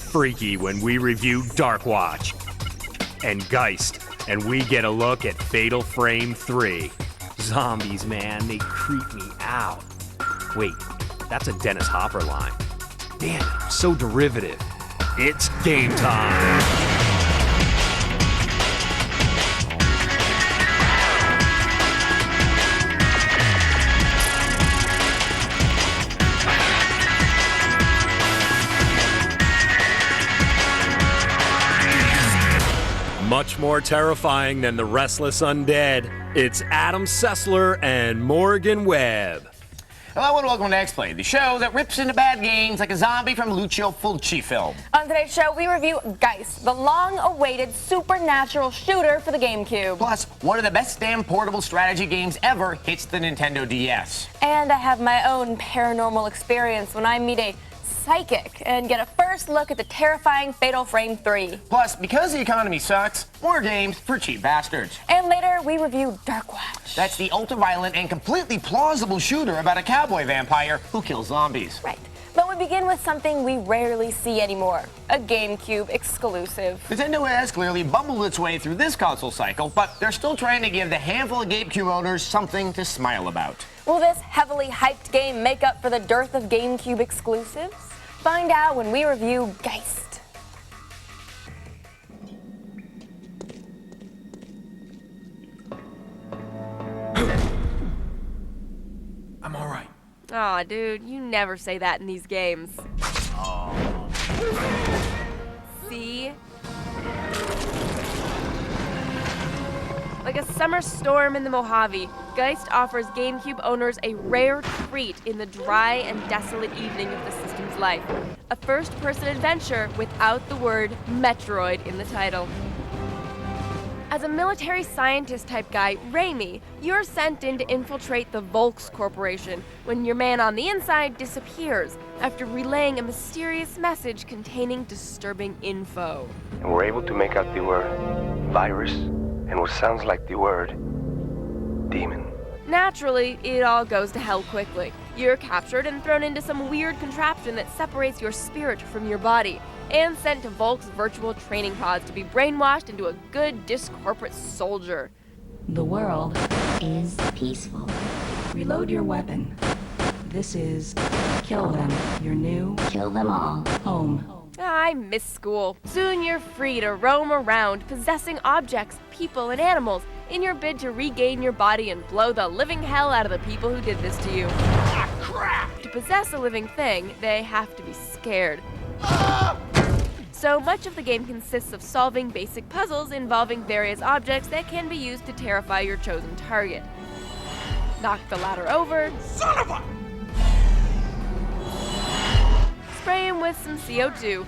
freaky when we review Darkwatch and Geist, and we get a look at Fatal Frame 3. Zombies, man, they creep me out. Wait, that's a Dennis Hopper line. Damn it, so derivative. It's game time. Much more terrifying than the Restless Undead, it's Adam Sessler and Morgan Webb. Hello and welcome to X-Play, the show that rips into bad games like a zombie from a Lucio Fulci film. On today's show, we review Geist, the long-awaited supernatural shooter for the GameCube. Plus, one of the best damn portable strategy games ever hits the Nintendo DS. And I have my own paranormal experience when I meet a psychic and get a first look at the terrifying Fatal Frame 3. Plus, because the economy sucks, more games for cheap bastards. And later, we review Darkwatch. That's the ultra-violent and completely plausible shooter about a cowboy vampire who kills zombies. Right. But we begin with something we rarely see anymore, a GameCube exclusive. Nintendo has clearly bumbled its way through this console cycle, but they're still trying to give the handful of GameCube owners something to smile about. Will this heavily hyped game make up for the dearth of GameCube exclusives? Find out when we review Geist. I'm all right. Aw, dude, you never say that in these games. See? Like a summer storm in the Mojave, Geist offers GameCube owners a rare treat in the dry and desolate evening of the system's life. A first-person adventure without the word Metroid in the title. As a military scientist-type guy, Raimi, you're sent in to infiltrate the Volks Corporation when your man on the inside disappears after relaying a mysterious message containing disturbing info. And we're able to make out the word virus and what sounds like the word demon. Naturally, it all goes to hell quickly. You're captured and thrown into some weird contraption that separates your spirit from your body, and sent to Volk's virtual training pods to be brainwashed into a good discorporate soldier. The world is peaceful. Reload your weapon. This is Kill Them, your new Kill Them All home. I miss school. Soon you're free to roam around, possessing objects, people, and animals in your bid to regain your body and blow the living hell out of the people who did this to you. Ah, crap! To possess a living thing, they have to be scared. So much of the game consists of solving basic puzzles involving various objects that can be used to terrify your chosen target. Knock the ladder over. Son of a... Spray him with some CO2.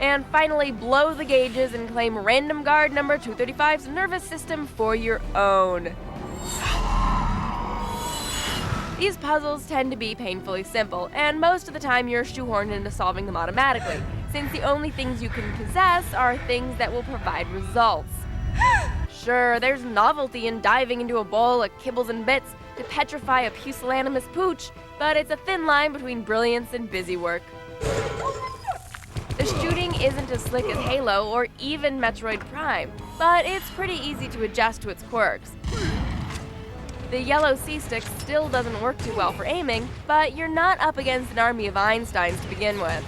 And finally, blow the gauges and claim random guard number 235's nervous system for your own. These puzzles tend to be painfully simple, and most of the time you're shoehorned into solving them automatically, since the only things you can possess are things that will provide results. Sure, there's novelty in diving into a bowl of kibbles and bits to petrify a pusillanimous pooch, but it's a thin line between brilliance and busy work. The shooting isn't as slick as Halo or even Metroid Prime, but it's pretty easy to adjust to its quirks. The yellow C-stick still doesn't work too well for aiming, but you're not up against an army of Einsteins to begin with.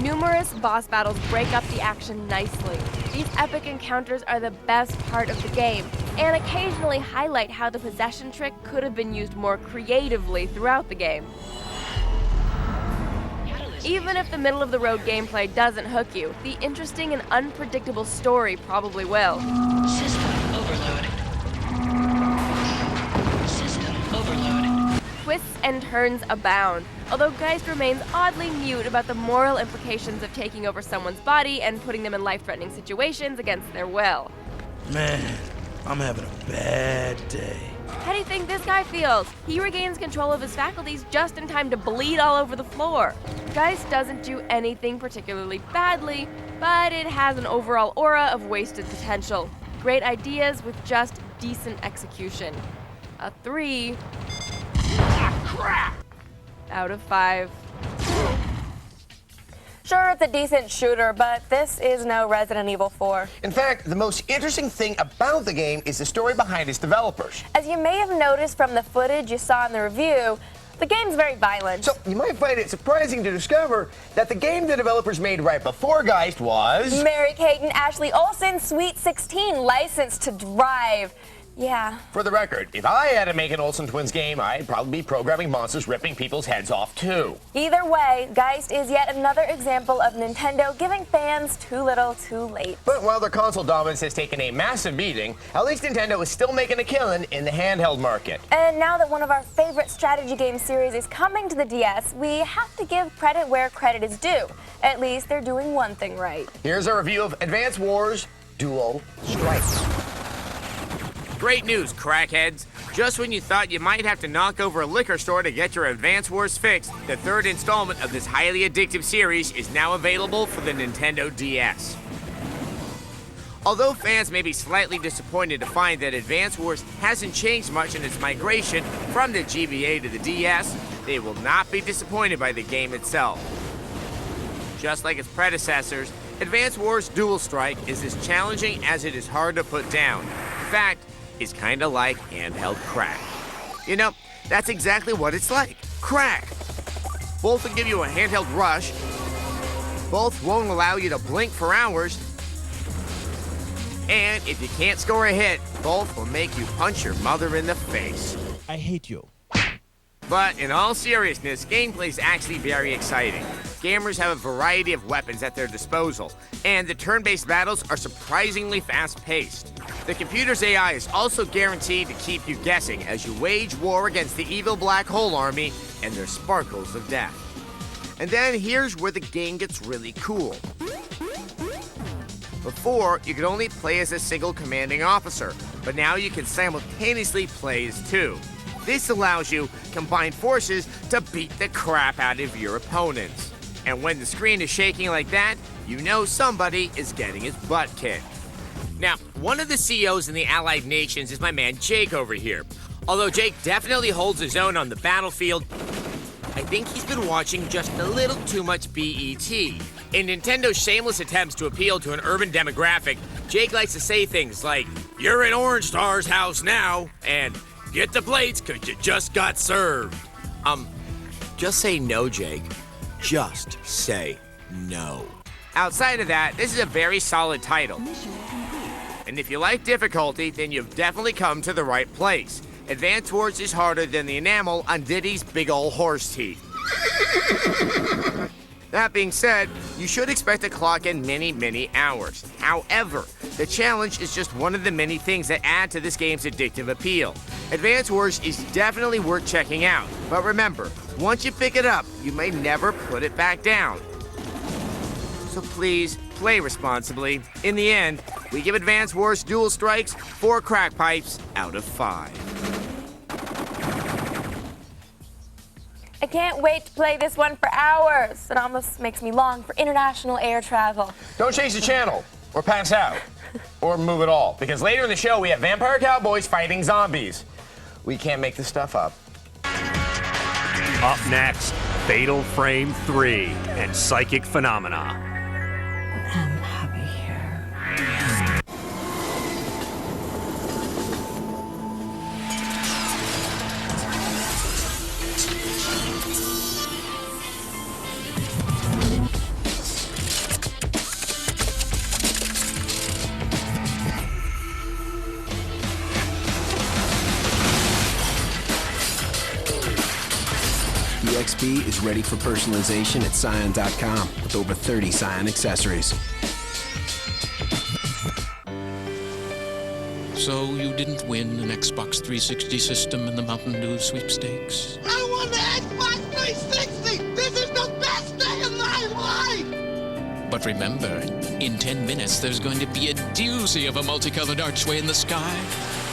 Numerous boss battles break up the action nicely. These epic encounters are the best part of the game, and occasionally highlight how the possession trick could have been used more creatively throughout the game. Even if the middle-of-the-road gameplay doesn't hook you, the interesting and unpredictable story probably will. System overload. System overload. Twists and turns abound, although Geist remains oddly mute about the moral implications of taking over someone's body and putting them in life-threatening situations against their will. Man, I'm having a bad day. How do you think this guy feels? He regains control of his faculties just in time to bleed all over the floor. Geist doesn't do anything particularly badly, but it has an overall aura of wasted potential. Great ideas with just decent execution. A 3. Ah, crap! out of 5. Sure, it's a decent shooter, but this is no Resident Evil 4. In fact, the most interesting thing about the game is the story behind its developers. As you may have noticed from the footage you saw in the review, the game's very violent. So you might find it surprising to discover that the game the developers made right before Geist was... Mary-Kate and Ashley Olsen's Sweet 16 licensed to drive. Yeah. For the record, if I had to make an Olsen Twins game, I'd probably be programming monsters ripping people's heads off too. Either way, Geist is yet another example of Nintendo giving fans too little too late. But while their console dominance has taken a massive beating, at least Nintendo is still making a killing in the handheld market. And now that one of our favorite strategy game series is coming to the DS, we have to give credit where credit is due. At least they're doing one thing right. Here's a review of Advance Wars Dual Strikes. Great news, crackheads. Just when you thought you might have to knock over a liquor store to get your Advance Wars fix, the third installment of this highly addictive series is now available for the Nintendo DS. Although fans may be slightly disappointed to find that Advance Wars hasn't changed much in its migration from the GBA to the DS, they will not be disappointed by the game itself. Just like its predecessors, Advance Wars Dual Strike is as challenging as it is hard to put down. In fact, it's kinda like handheld crack. You know, that's exactly what it's like. Crack. Both will give you a handheld rush. Both won't allow you to blink for hours. And if you can't score a hit, both will make you punch your mother in the face. I hate you. But in all seriousness, gameplay is actually very exciting. Gamers have a variety of weapons at their disposal, and the turn-based battles are surprisingly fast-paced. The computer's AI is also guaranteed to keep you guessing as you wage war against the evil black hole army and their sparkles of death. And then here's where the game gets really cool. Before, you could only play as a single commanding officer, but now you can simultaneously play as two. This allows you combined forces to beat the crap out of your opponents. And when the screen is shaking like that, you know somebody is getting his butt kicked. Now, one of the CEOs in the Allied Nations is my man Jake over here. Although Jake definitely holds his own on the battlefield, I think he's been watching just a little too much BET. In Nintendo's shameless attempts to appeal to an urban demographic, Jake likes to say things like, "You're in Orange Star's house now," and "Get the plates, 'cause you just got served." Just say no, Jake. Just say no. Outside of that, this is a very solid title. And if you like difficulty, then you've definitely come to the right place. Advance Wars is harder than the enamel on Diddy's big ol' horse teeth. That being said, you should expect to clock in many, many hours. However, the challenge is just one of the many things that add to this game's addictive appeal. Advance Wars is definitely worth checking out, but remember, once you pick it up, you may never put it back down. So please, play responsibly. In the end, we give Advance Wars Dual Strikes 4 crack pipes out of 5. I can't wait to play this one for hours. It almost makes me long for international air travel. Don't change the channel, or pass out, or move at all, because later in the show we have vampire cowboys fighting zombies. We can't make this stuff up. Up next, Fatal Frame 3 and Psychic Phenomena. I'm happy here. EXP is ready for personalization at Scion.com with over 30 Scion accessories. So you didn't win an Xbox 360 system in the Mountain Dew sweepstakes? I won the Xbox 360! This is the best day of my life! But remember, in 10 minutes there's going to be a doozy of a multicolored archway in the sky.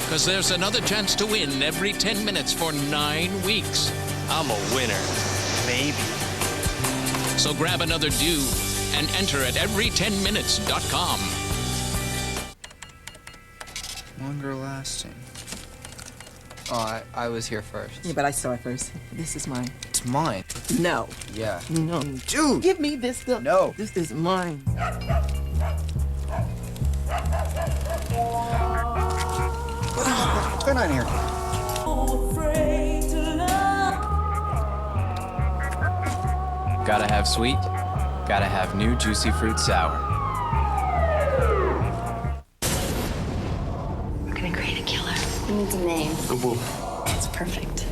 Because there's another chance to win every 10 minutes for 9 weeks. I'm a winner. Maybe. So grab another dew and enter at Oh, I was here first. Yeah, but I saw it first. This is mine. It's mine. No. Yeah. No. Dude! Give me this stuff. No. This is mine. What's going on here? Gotta have sweet, gotta have new juicy fruit sour. We're gonna create a killer. He needs a name. It's perfect.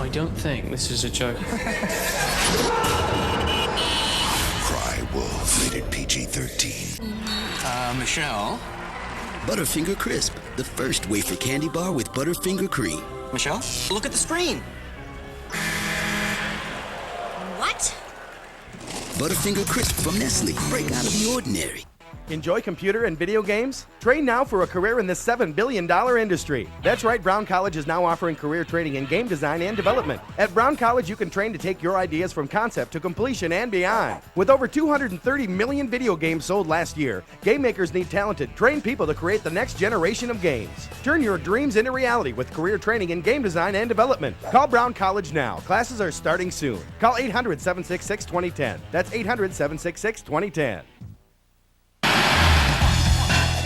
I don't think this is a joke. Cry Wolf, rated PG-13. Michelle? Butterfinger Crisp, the first wafer candy bar with Butterfinger cream. Michelle, look at the screen. What? Butterfinger Crisp from Nestle. Break out of the ordinary. Enjoy computer and video games? Train now for a career in this $7 billion industry. That's right, Brown College is now offering career training in game design and development. At Brown College, you can train to take your ideas from concept to completion and beyond. With over 230 million video games sold last year, game makers need talented, trained people to create the next generation of games. Turn your dreams into reality with career training in game design and development. Call Brown College now. Classes are starting soon. Call 800-766-2010. That's 800-766-2010.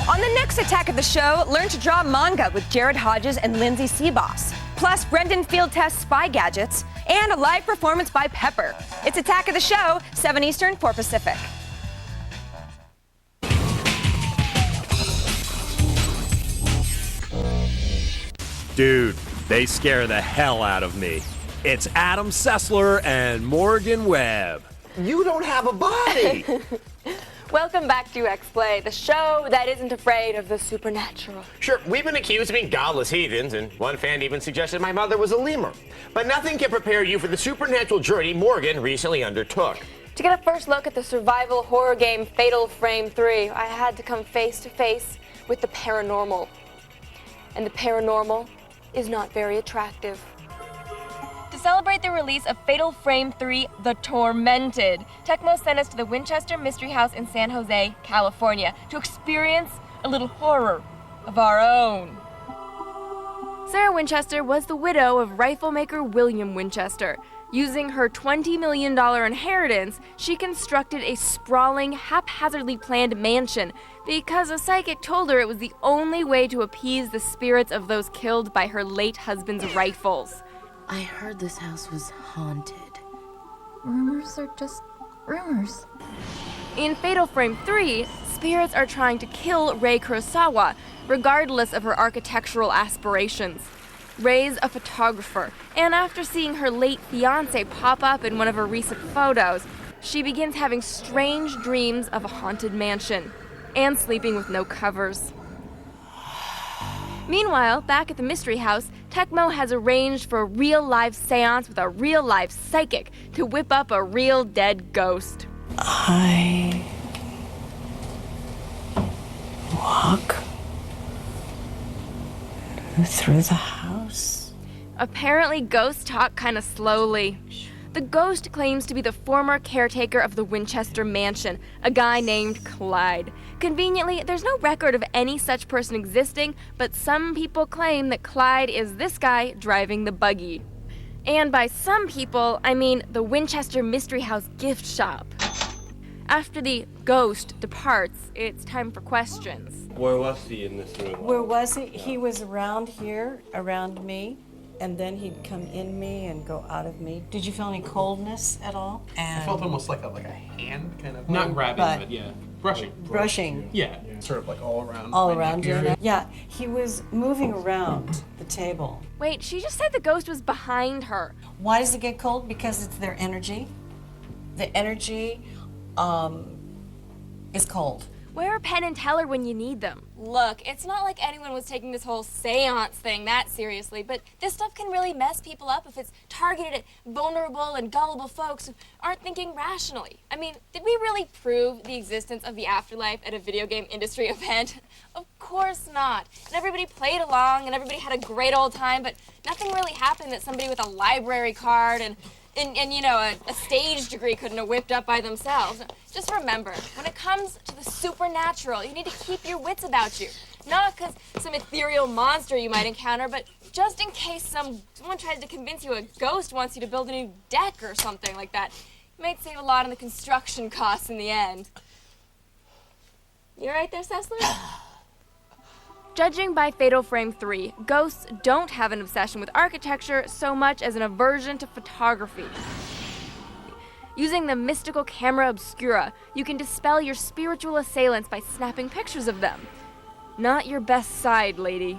On the next Attack of the Show, learn to draw manga with Jared Hodges and Lindsay Seaboss. Plus, Brendan field tests spy gadgets and a live performance by Pepper. It's Attack of the Show, 7 Eastern, 4 Pacific. Dude, they scare the hell out of me. It's Adam Sessler and Morgan Webb. You don't have a body. Welcome back to X-Play, the show that isn't afraid of the supernatural. Sure, we've been accused of being godless heathens, and one fan even suggested my mother was a lemur. But nothing can prepare you for the supernatural journey Morgan recently undertook. To get a first look at the survival horror game Fatal Frame 3, I had to come face to face with the paranormal. And the paranormal is not very attractive. To celebrate the release of Fatal Frame 3, The Tormented, Tecmo sent us to the Winchester Mystery House in San Jose, California, to experience a little horror of our own. Sarah Winchester was the widow of rifle maker William Winchester. Using her $20 million inheritance, she constructed a sprawling, haphazardly planned mansion because a psychic told her it was the only way to appease the spirits of those killed by her late husband's rifles. I heard this house was haunted. Rumors are just rumors. In Fatal Frame 3, spirits are trying to kill Rei Kurosawa, regardless of her architectural aspirations. Rei's a photographer, and after seeing her late fiancé pop up in one of her recent photos, she begins having strange dreams of a haunted mansion and sleeping with no covers. Meanwhile, back at the Mystery House, Tecmo has arranged for a real-life seance with a real-life psychic to whip up a real dead ghost. I walk through the house. Apparently, ghosts talk kind of slowly. The ghost claims to be the former caretaker of the Winchester mansion, a guy named Clyde. Conveniently, there's no record of any such person existing, but some people claim that Clyde is this guy driving the buggy. And by some people, I mean the Winchester Mystery House gift shop. After the ghost departs, it's time for questions. Where was he in this room? Where was he? He was around here, around me, and then he'd come in me and go out of me. Did you feel any coldness at all? I felt almost like a hand kind of Not thing. grabbing, but yeah, brushing. Brushing. Yeah, sort of like all around. All my around neck you? area. Yeah, he was moving around the table. Wait, she just said the ghost was behind her. Why does it get cold? Because it's their energy. The energy is cold. Wear a pen and teller when you need them. Look, it's not like anyone was taking this whole seance thing that seriously, but this stuff can really mess people up if it's targeted at vulnerable and gullible folks who aren't thinking rationally. I mean, did we really prove the existence of the afterlife at a video game industry event? Of course not. And everybody played along and everybody had a great old time, but nothing really happened that somebody with a library card and you know, a stage degree couldn't have whipped up by themselves. Just remember, when it comes to the supernatural, you need to keep your wits about you. Not because some ethereal monster you might encounter, but just in case someone tries to convince you a ghost wants you to build a new deck or something like that. You might save a lot on the construction costs in the end. You right there, Sessler? Judging by Fatal Frame 3, ghosts don't have an obsession with architecture so much as an aversion to photography. Using the mystical camera obscura, you can dispel your spiritual assailants by snapping pictures of them. Not your best side, lady.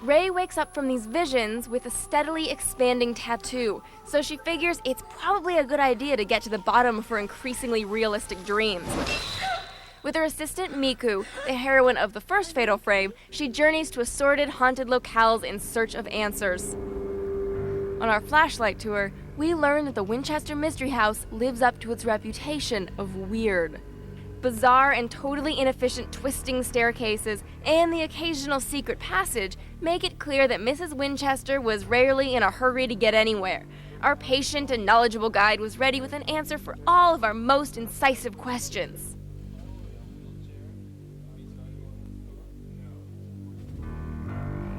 Ray wakes up from these visions with a steadily expanding tattoo, so she figures it's probably a good idea to get to the bottom of her increasingly realistic dreams. With her assistant Miku, the heroine of the first Fatal Frame, she journeys to assorted haunted locales in search of answers. On our flashlight tour, we learn that the Winchester Mystery House lives up to its reputation of weird. Bizarre and totally inefficient twisting staircases and the occasional secret passage make it clear that Mrs. Winchester was rarely in a hurry to get anywhere. Our patient and knowledgeable guide was ready with an answer for all of our most incisive questions.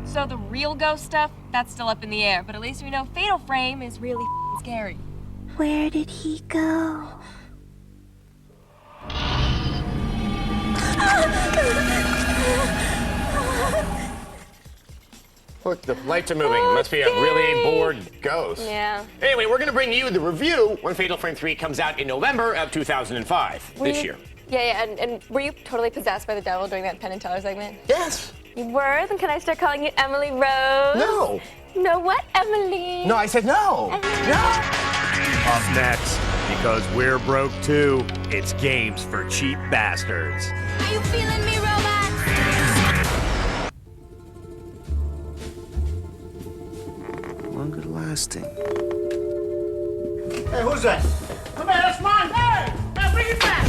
So the real ghost stuff, that's still up in the air, but at least we know Fatal Frame is really scary. Where did he go? Look, the lights are moving. It must be a really bored ghost. Yeah. Anyway, we're going to bring you the review when Fatal Frame 3 comes out in November of 2005, this year. Yeah, and were you totally possessed by the devil during that Penn and Teller segment? Yes. You were? Then can I start calling you Emily Rose? No. No, what, Emily? No, I said no. Up next, because we're broke too, it's games for cheap bastards. Are you feeling me, robot? Longer lasting. Hey, who's that? Come here, that's mine. Hey, now bring it back.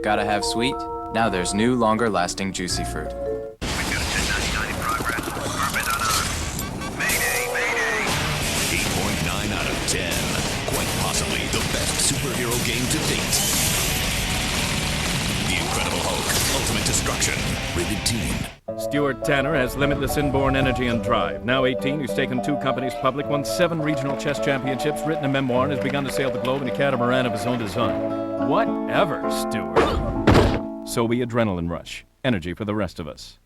Gotta have sweet? Now there's new, longer-lasting juicy fruit. Superhero game to date. The Incredible Hulk, Ultimate Destruction. Rated teen. Stuart Tanner has limitless inborn energy and drive. Now 18, he's taken 2 companies public, won 7 regional chess championships, written a memoir, and has begun to sail the globe in a catamaran of his own design. Whatever, Stuart. So be adrenaline rush. Energy for the rest of us.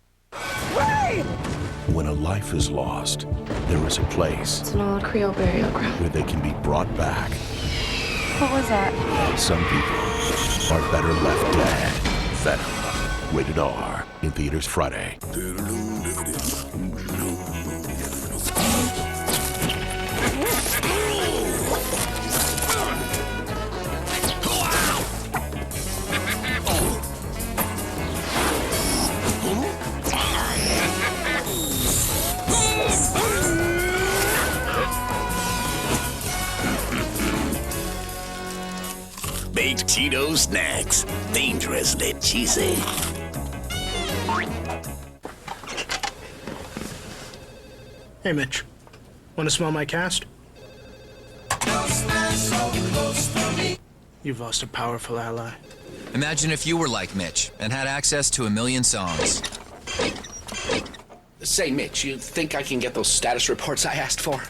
When a life is lost, there is a place It's an old Creole burial ground. where they can be brought back. What was that? Some people are better left dead. Venom. Rated R. In theaters Friday. Baked Cheeto snacks. Dangerously cheesy. Hey, Mitch. Want to smell my cast? You've lost a powerful ally. Imagine if you were like Mitch and had access to 1 million songs. Say, Mitch, you think I can get those status reports I asked for?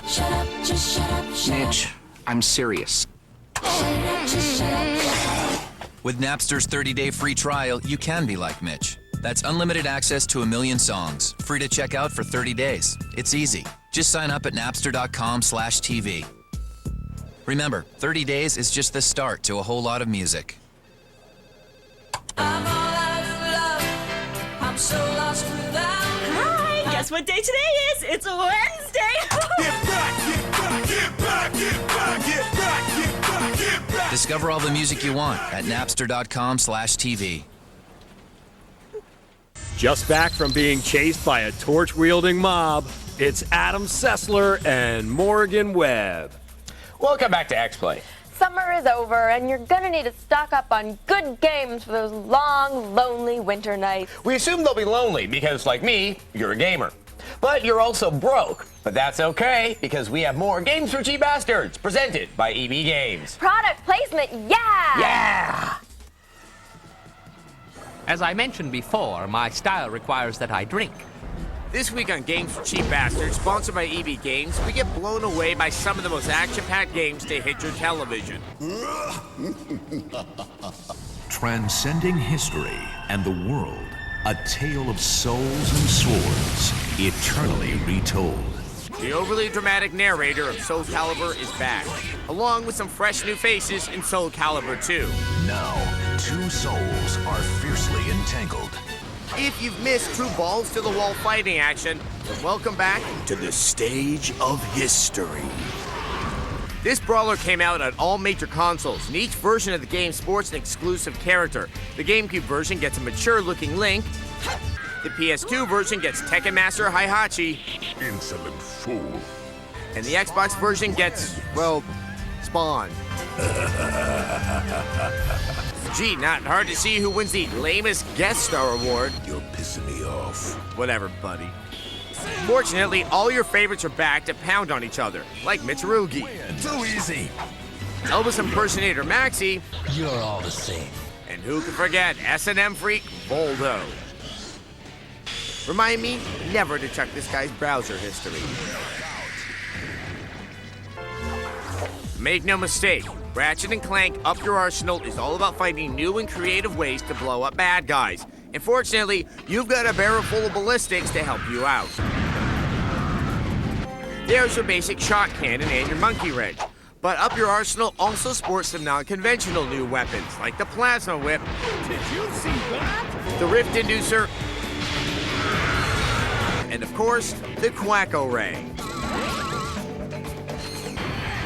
Shut up, just shut up, shut Mitch, I'm serious. With Napster's 30-day free trial, you can be like Mitch. That's unlimited access to 1 million songs, free to check out for 30 days. It's easy. Just sign up at napster.com/TV. Remember, 30 days is just the start to a whole lot of music. I'm all out of love. I'm so lost without. Hi, guess what day today is? It's a Wednesday. Get back, get back, get back, get back, get back, get back, get back. Discover all the music you want at napster.com/TV. Just back from being chased by a torch-wielding mob, it's Adam Sessler and Morgan Webb. Welcome back to X-Play. Summer is over, and you're gonna need to stock up on good games for those long, lonely winter nights. We assume they'll be lonely because, like me, you're a gamer. But you're also broke. But that's okay, because we have more Games for Cheap Bastards, presented by EB Games. Product placement, yeah! Yeah! As I mentioned before, my style requires that I drink. This week on Games for Cheap Bastards, sponsored by EB Games, we get blown away by some of the most action-packed games to hit your television. Transcending history and the world, a tale of souls and swords, eternally retold. The overly dramatic narrator of Soul Calibur is back, along with some fresh new faces in Soul Calibur 2. Now, two souls are fiercely entangled. If you've missed true balls-to-the-wall fighting action, then welcome back to the stage of history. This brawler came out on all major consoles, and each version of the game sports an exclusive character. The GameCube version gets a mature-looking Link. The PS2 version gets Tekken Master Heihachi. Insolent fool. And the Xbox version gets, well, Spawn. Gee, not hard to see who wins the lamest guest star award. You're pissing me off. Whatever, buddy. Fortunately, all your favorites are back to pound on each other, like Mitsurugi. Too easy. Elvis impersonator Maxi. You're all the same. And who can forget S&M freak Voldo. Remind me never to check this guy's browser history. Make no mistake, Ratchet & Clank Up Your Arsenal is all about finding new and creative ways to blow up bad guys. And fortunately, you've got a barrel full of ballistics to help you out. There's your basic shot cannon and your monkey wrench. But Up Your Arsenal also sports some non-conventional new weapons, like the plasma whip. Did you see that? The rift inducer. And of course, the Quacko Ray.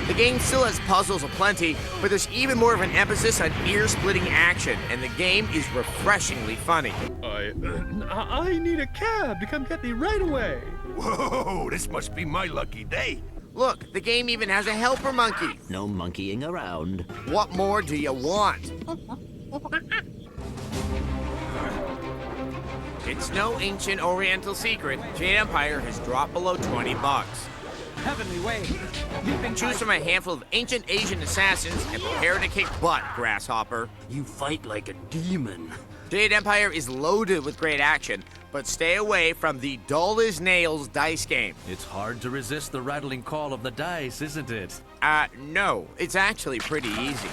The game still has puzzles aplenty, but there's even more of an emphasis on ear-splitting action, and the game is refreshingly funny. I need a cab to come get me right away. Whoa, this must be my lucky day. Look, the game even has a helper monkey. No monkeying around. What more do you want? It's no ancient oriental secret. Jade Empire has dropped below $20. Heavenly way. Choose from a handful of ancient Asian assassins and prepare to kick butt, Grasshopper. You fight like a demon. Jade Empire is loaded with great action, but stay away from the dull-as-nails dice game. It's hard to resist the rattling call of the dice, isn't it? No, it's actually pretty easy.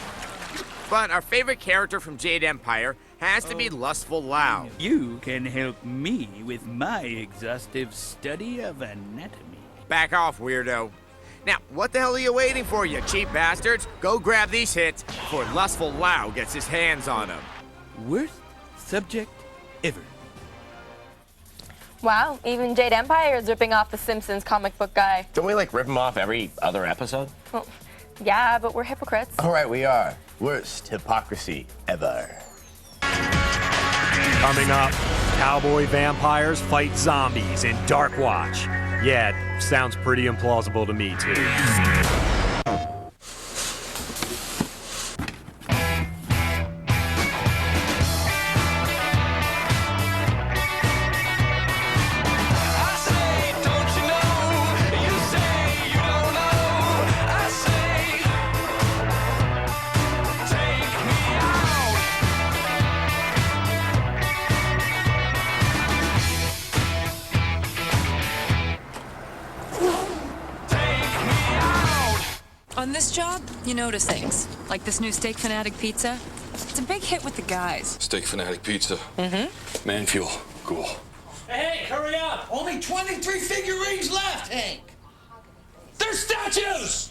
But our favorite character from Jade Empire has to be Lustful Lao. You can help me with my exhaustive study of anatomy. Back off, weirdo. Now, what the hell are you waiting for, you cheap bastards? Go grab these hits before Lustful Lao gets his hands on them. Worst subject ever. Wow, even Jade Empire is ripping off the Simpsons comic book guy. Don't we, rip him off every other episode? Well, yeah, but we're hypocrites. All right, we are. Worst hypocrisy ever. Coming up, cowboy vampires fight zombies in Darkwatch. Yeah, it sounds pretty implausible to me, too. On this job, you notice things, like this new Steak Fanatic pizza. It's a big hit with the guys. Steak Fanatic pizza. Mm-hmm. Man fuel. Cool. Hey, hurry up! Only 23 figurines left, Hank! They're statues!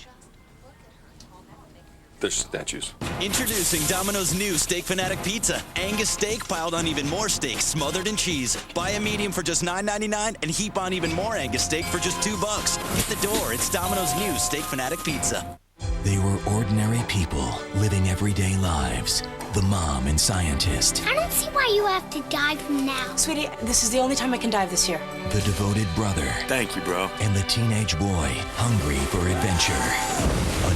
There's statues. Introducing Domino's new Steak Fanatic Pizza. Angus steak piled on even more steak, smothered in cheese. Buy a medium for just $9.99 and heap on even more Angus steak for just $2. Hit the door. It's Domino's new Steak Fanatic Pizza. They were ordinary people living everyday lives. The mom and scientist. I don't see why you have to dive now. Sweetie, this is the only time I can dive this year. The devoted brother. Thank you, bro. And the teenage boy, hungry for adventure.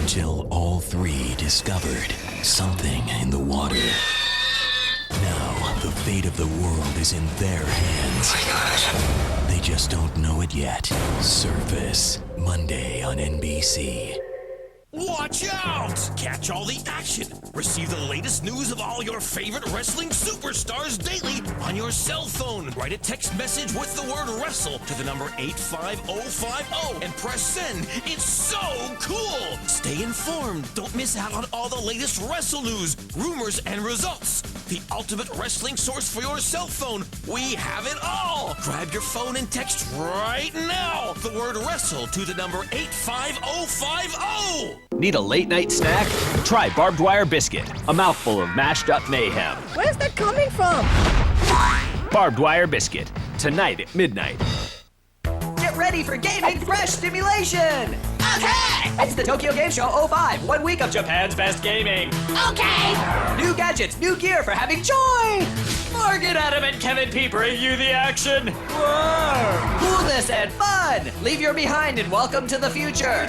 Until all three discovered something in the water. Now, the fate of the world is in their hands. Oh my gosh. They just don't know it yet. Surface, Monday on NBC. Watch out! Catch all the action. Receive the latest news of all your favorite wrestling superstars daily on your cell phone. Write a text message with the word wrestle to the number 85050 and press send. It's so cool! Stay informed. Don't miss out on all the latest wrestle news, rumors, and results. The ultimate wrestling source for your cell phone. We have it all. Grab your phone and text right now the word wrestle to the number 85050. Need a late night snack? Try barbed wire biscuit, a mouthful of mashed up mayhem. Where's that coming from? Barbed wire biscuit, tonight at midnight. Get ready for gaming fresh stimulation! Okay! It's the Tokyo Game Show 05, 1 week of Japan's best gaming. Okay! New gadgets, new gear for having joy! Morgan Adam and Kevin P bring you the action! Whoa! Coolness and fun! Leave your behind and welcome to the future!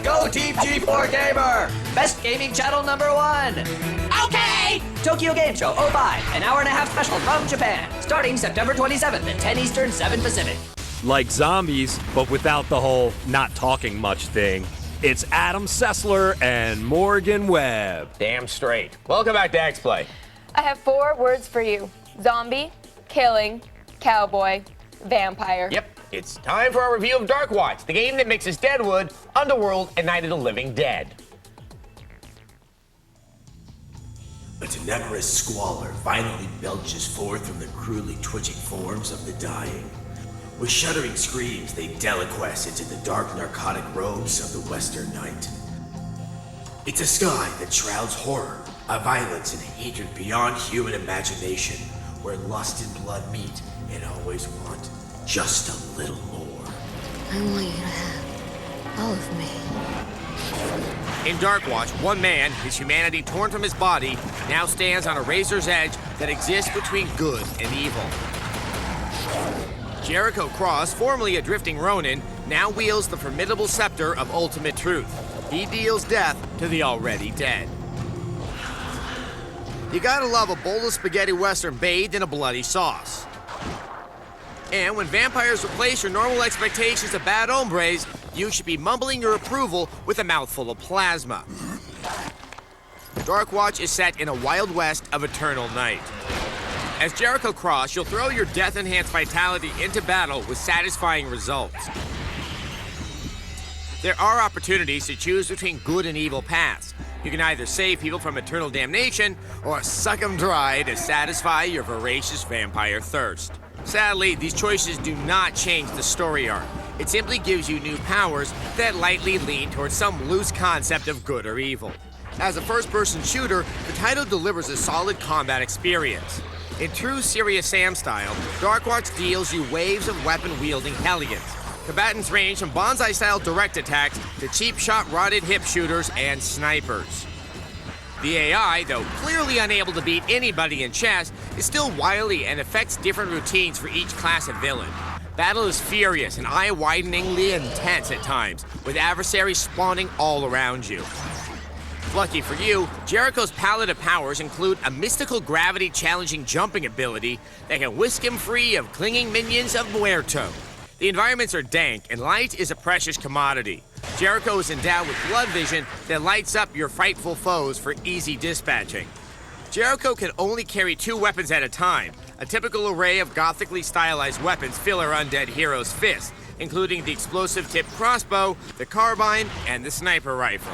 Go Team G4 Gamer! Best gaming channel #1! Okay! Tokyo Game Show 05, an hour-and-a-half special from Japan, starting September 27th at 10 Eastern, 7 Pacific. Like zombies, but without the whole not talking much thing. It's Adam Sessler and Morgan Webb. Damn straight. Welcome back to X-Play. I have 4 words for you. Zombie, killing, cowboy, vampire. Yep, it's time for our review of Darkwatch, the game that mixes Deadwood, Underworld, and Night of the Living Dead. A tenebrous squalor violently belches forth from the cruelly twitching forms of the dying. With shuddering screams, they deliquesce into the dark narcotic robes of the western night. It's a sky that shrouds horror, a violence and hatred beyond human imagination, where lust and blood meet and always want just a little more. I want you to have all of me. In Darkwatch, one man, his humanity torn from his body, now stands on a razor's edge that exists between good and evil. Jericho Cross, formerly a drifting Ronin, now wields the formidable scepter of ultimate truth. He deals death to the already dead. You gotta love a bowl of spaghetti western bathed in a bloody sauce. And when vampires replace your normal expectations of bad hombres, you should be mumbling your approval with a mouthful of plasma. Darkwatch is set in a wild west of eternal night. As Jericho Cross, you'll throw your death-enhanced vitality into battle with satisfying results. There are opportunities to choose between good and evil paths. You can either save people from eternal damnation, or suck them dry to satisfy your voracious vampire thirst. Sadly, these choices do not change the story arc. It simply gives you new powers that lightly lean towards some loose concept of good or evil. As a first-person shooter, the title delivers a solid combat experience. In true Serious Sam style, Darkwatch deals you waves of weapon-wielding hellions. Combatants range from bonsai-style direct attacks to cheap-shot rotted hip shooters and snipers. The AI, though clearly unable to beat anybody in chess, is still wily and affects different routines for each class of villain. Battle is furious and eye-wideningly intense at times, with adversaries spawning all around you. Lucky for you, Jericho's palette of powers include a mystical gravity-challenging jumping ability that can whisk him free of clinging minions of Muerto. The environments are dank, and light is a precious commodity. Jericho is endowed with blood vision that lights up your frightful foes for easy dispatching. Jericho can only carry 2 weapons at a time. A typical array of gothically stylized weapons fill our undead hero's fist, including the explosive-tipped crossbow, the carbine, and the sniper rifle.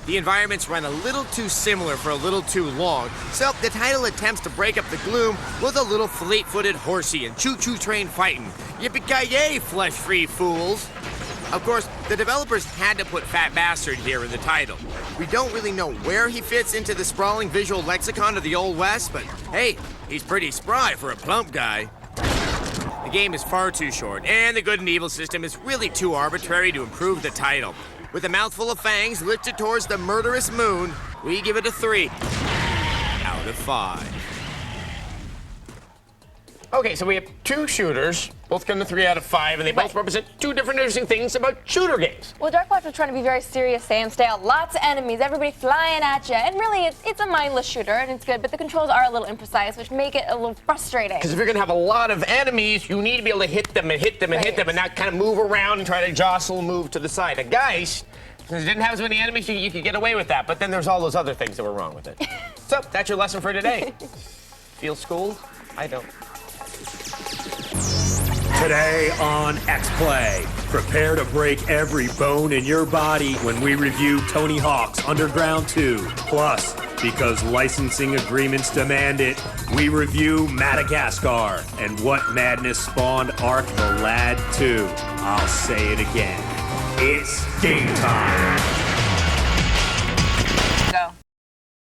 The environments run a little too similar for a little too long, so the title attempts to break up the gloom with a little fleet-footed horsey and choo-choo train fighting. Yippee-ki-yay, flesh-free fools! Of course, the developers had to put Fat Bastard here in the title. We don't really know where he fits into the sprawling visual lexicon of the Old West, but hey, he's pretty spry for a plump guy. The game is far too short, and the good and evil system is really too arbitrary to improve the title. With a mouthful of fangs lifted towards the murderous moon, we give it a 3 out of 5. Okay, so we have 2 shooters, both come to 3 out of 5, and they both represent 2 different interesting things about shooter games. Well, Darkwatch was trying to be very serious, Sam style. Lots of enemies, everybody flying at you, and really it's a mindless shooter, and it's good, but the controls are a little imprecise, which make it a little frustrating. Because if you're going to have a lot of enemies, you need to be able to hit them and hit them and hit them, and not kind of move around and try to jostle and move to the side. A Geist, Because it didn't have as many enemies, you could get away with that. But then there's all those other things that were wrong with it. So, that's your lesson for today. Feel schooled? I don't. Today on X-Play, prepare to break every bone in your body when we review Tony Hawk's Underground 2. Plus, because licensing agreements demand it, we review Madagascar and what madness spawned Ark the Lad 2. I'll say it again. It's game time.